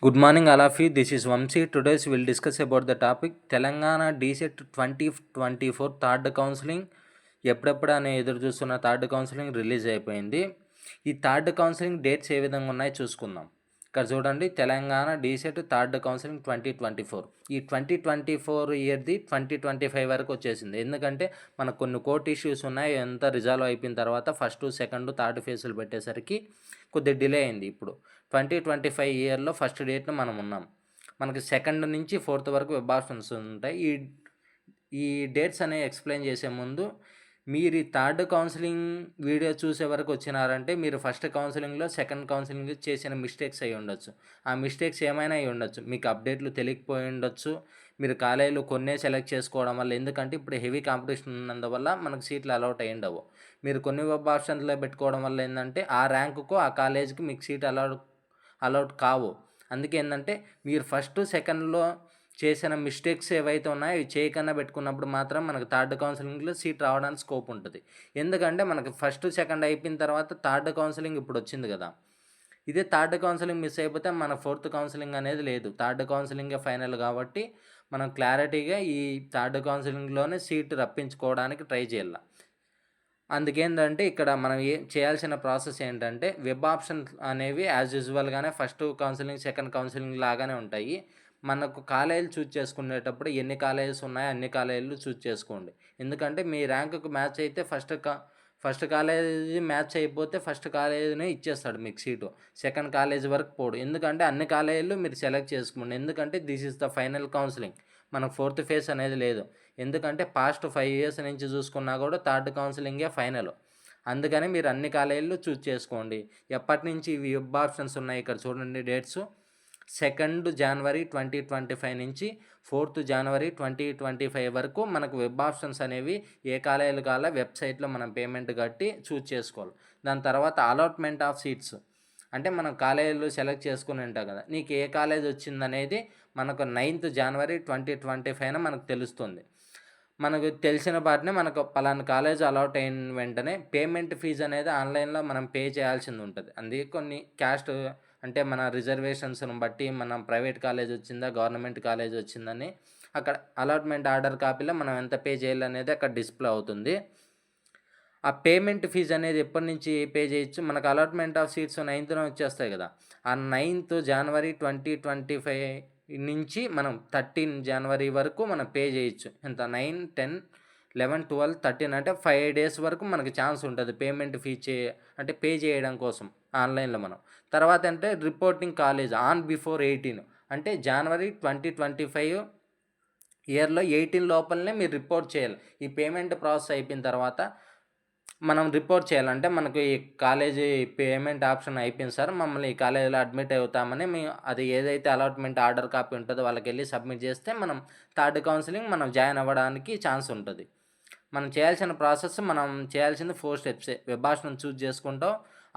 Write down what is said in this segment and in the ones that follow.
Good morning, all of you. This is Vamsi. Today we will discuss about the topic Telangana DSET 2024 third counselling ఎప్పుడెప్పుడు అనే ఎదురు చూస్తున్న third counselling release అయిపోయింది. ఈ third counselling dates ఏ విధంగా ఉన్నాయో చూసుకుందాం. ఇక్కడ చూడండి, తెలంగాణ DSET థర్డ్ కౌన్సిలింగ్ 2024. ఈ 2024 ఇయర్ది 2025 వరకు వచ్చేసింది. ఎందుకంటే మనకు కొన్ని కోర్ట్ ఇష్యూస్ ఉన్నాయి. ఎంత రిజాల్వ్ అయిపోయిన తర్వాత ఫస్ట్, సెకండ్, థర్డ్ ఫేజ్లు పెట్టేసరికి కొద్దిగా డిలే అయింది. ఇప్పుడు 2025 ఇయర్లో ఫస్ట్ డేట్ను మనం ఉన్నాం. మనకి సెకండ్ నుంచి ఫోర్త్ వరకు వెబ్ ఆప్షన్స్ ఉంటాయి. ఈ డేట్స్ అనేవి ఎక్స్ప్లెయిన్ చేసే ముందు మీరు ఈ థర్డ్ కౌన్సిలింగ్ వీడియో చూసే వరకు వచ్చినారంటే మీరు ఫస్ట్ కౌన్సిలింగ్లో, సెకండ్ కౌన్సిలింగ్లో చేసిన మిస్టేక్స్ అయి ఉండొచ్చు. ఆ మిస్టేక్స్ ఏమైనా అయి ఉండొచ్చు. మీకు అప్డేట్లు తెలియకపోయి ఉండొచ్చు. మీరు కాలేజీలు కొన్నే సెలెక్ట్ చేసుకోవడం వల్ల, ఎందుకంటే ఇప్పుడు హెవీ కాంపిటీషన్ ఉన్నందువల్ల మనకు సీట్లు అలౌట్ అయ్యి ఉండవు. మీరు కొన్ని వెబ్ ఆప్షన్స్లో పెట్టుకోవడం వల్ల ఏంటంటే ఆ ర్యాంకుకు, ఆ కాలేజీకి మీకు సీట్ అలౌట్ కావు. అందుకే ఏంటంటే మీరు ఫస్ట్, సెకండ్లో చేసిన మిస్టేక్స్ ఏవైతే ఉన్నాయో ఇవి చేయకన్నా పెట్టుకున్నప్పుడు మాత్రం మనకు థర్డ్ కౌన్సిలింగ్లో సీట్ రావడానికి స్కోప్ ఉంటుంది. ఎందుకంటే మనకి ఫస్ట్, సెకండ్ అయిపోయిన తర్వాత థర్డ్ కౌన్సిలింగ్ ఇప్పుడు వచ్చింది కదా. ఇదే థర్డ్ కౌన్సిలింగ్ మిస్ అయిపోతే మన ఫోర్త్ కౌన్సిలింగ్ అనేది లేదు. థర్డ్ కౌన్సిలింగే ఫైనల్ కాబట్టి మనం క్లారిటీగా ఈ థర్డ్ కౌన్సిలింగ్లోనే సీట్ రప్పించుకోవడానికి ట్రై చేయాలి. అందుకేంటంటే ఇక్కడ మనం చేయాల్సిన ప్రాసెస్ ఏంటంటే వెబ్ ఆప్షన్స్ అనేవి యాజ్ యూజువల్గానే ఫస్ట్ కౌన్సిలింగ్, సెకండ్ కౌన్సిలింగ్ లాగానే ఉంటాయి. మనకు కాలేజీలు చూజ్ చేసుకునేటప్పుడు ఎన్ని కాలేజెస్ ఉన్నాయో అన్ని కాలేజీలు చూజ్ చేసుకోండి. ఎందుకంటే మీ ర్యాంకుకు మ్యాచ్ అయితే ఫస్ట్ కాలేజీ మ్యాచ్ అయిపోతే ఫస్ట్ కాలేజీనే ఇచ్చేస్తాడు మీకు సీటు. సెకండ్ కాలేజీ వరకు పోడు. ఎందుకంటే అన్ని కాలేజీలు మీరు సెలెక్ట్ చేసుకోండి. ఎందుకంటే this is the final counselling. మనకు ఫోర్త్ ఫేజ్ అనేది లేదు. ఎందుకంటే పాస్ట్ 5 years నుంచి చూసుకున్నా కూడా థర్డ్ కౌన్సిలింగే ఫైనల్. అందుకని మీరు అన్ని కాలేజీలు చూజ్ చేసుకోండి. ఎప్పటి నుంచి ఇవి వెబ్ ఆప్షన్స్ ఉన్నాయి ఇక్కడ చూడండి డేట్స్. 2 January 2025 నుంచి 4 January 2025 వరకు మనకు వెబ్ ఆప్షన్స్ అనేవి ఏ కాలేజీలు కావాలో వెబ్సైట్లో మనం పేమెంట్ కట్టి చూజ్ చేసుకోవాలి. దాని తర్వాత అలాట్మెంట్ ఆఫ్ సీట్స్ అంటే మనం కాలేజీలు సెలెక్ట్ చేసుకుని ఉంటాం కదా, నీకు ఏ కాలేజ్ వచ్చిందనేది మనకు 9th January 2025 మనకు తెలుస్తుంది. మనకు తెలిసిన వాటిని మనకు పలానా కాలేజ్ అలాట్ అయిన వెంటనే పేమెంట్ ఫీజు అనేది ఆన్లైన్లో మనం పే చేయాల్సింది ఉంటుంది. అందుకే కొన్ని క్యాస్ట్ అంటే మన రిజర్వేషన్స్ను బట్టి మనం ప్రైవేట్ కాలేజ్ వచ్చిందా, గవర్నమెంట్ కాలేజ్ వచ్చిందని అక్కడ అలాట్మెంట్ ఆర్డర్ కాపీలో మనం ఎంత పే చేయాలనేది అక్కడ డిస్ప్లే అవుతుంది. ఆ పేమెంట్ ఫీజు అనేది ఎప్పటి నుంచి పే చేయొచ్చు, మనకు అలాట్మెంట్ ఆఫ్ సీట్స్ 9th వచ్చేస్తాయి కదా. ఆ 9th January 2025 నుంచి మనం 13 January వరకు మనం పే చేయొచ్చు. ఎంత 9, 10, 11, 12, 13 అంటే 5 days వరకు మనకి ఛాన్స్ ఉంటుంది పేమెంట్ ఫీ అంటే పే చేయడం కోసం ఆన్లైన్లో మనం. తర్వాత అంటే రిపోర్టింగ్ కాలేజ్ ఆన్ బిఫోర్ 18 అంటే January 2025 ఇయర్లో 18 లోపలనే మీరు రిపోర్ట్ చేయాలి. ఈ పేమెంట్ ప్రాసెస్ అయిపోయిన తర్వాత మనం రిపోర్ట్ చేయాలంటే మనకు ఈ కాలేజీ పేమెంట్ ఆప్షన్ అయిపోయింది సార్, మమ్మల్ని ఈ కాలేజీలో అడ్మిట్ అవుతామని అది ఏదైతే అలాట్మెంట్ ఆర్డర్ కాపీ ఉంటుందో వాళ్ళకి వెళ్ళి సబ్మిట్ చేస్తే మనం థర్డ్ కౌన్సిలింగ్ మనం జాయిన్ అవ్వడానికి ఛాన్స్ ఉంటుంది. మనం చేయాల్సిన ప్రాసెస్, మనం చేయాల్సింది 4 steps. వెబ్ ఆప్షన్ చూజ్ చేసుకుంటాం,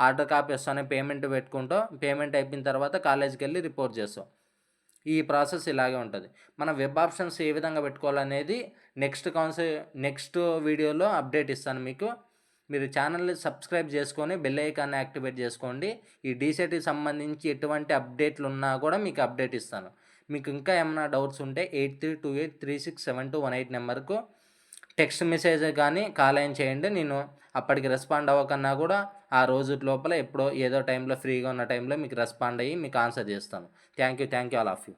ఆర్డర్ కాపీ వస్తానే పేమెంట్ పెట్టుకుంటాం, పేమెంట్ అయిపోయిన తర్వాత కాలేజీకి వెళ్ళి రిపోర్ట్ చేస్తాం. ఈ ప్రాసెస్ ఇలాగే ఉంటుంది. మన వెబ్ ఆప్షన్స్ ఏ విధంగా పెట్టుకోవాలనేది నెక్స్ట్ వీడియోలో అప్డేట్ ఇస్తాను మీకు. మీరు ఛానల్ని సబ్స్క్రైబ్ చేసుకొని బెల్ ఐకాన్ని యాక్టివేట్ చేసుకోండి. ఈ DSETకి సంబంధించి ఎటువంటి అప్డేట్లు ఉన్నా కూడా మీకు అప్డేట్ ఇస్తాను. మీకు ఇంకా ఏమైనా డౌట్స్ ఉంటే 8328367218 నెంబర్కు టెక్స్ట్ మెసేజ్ కానీ కాల్ అయిన చేయండి. నేను అప్పటికి రెస్పాండ్ అవ్వకన్నా కూడా ఆ రోజు లోపల ఎప్పుడో ఏదో టైంలో ఫ్రీగా ఉన్న టైంలో మీకు రెస్పాండ్ అయ్యి మీకు ఆన్సర్ చేస్తాను. Thank you all of you.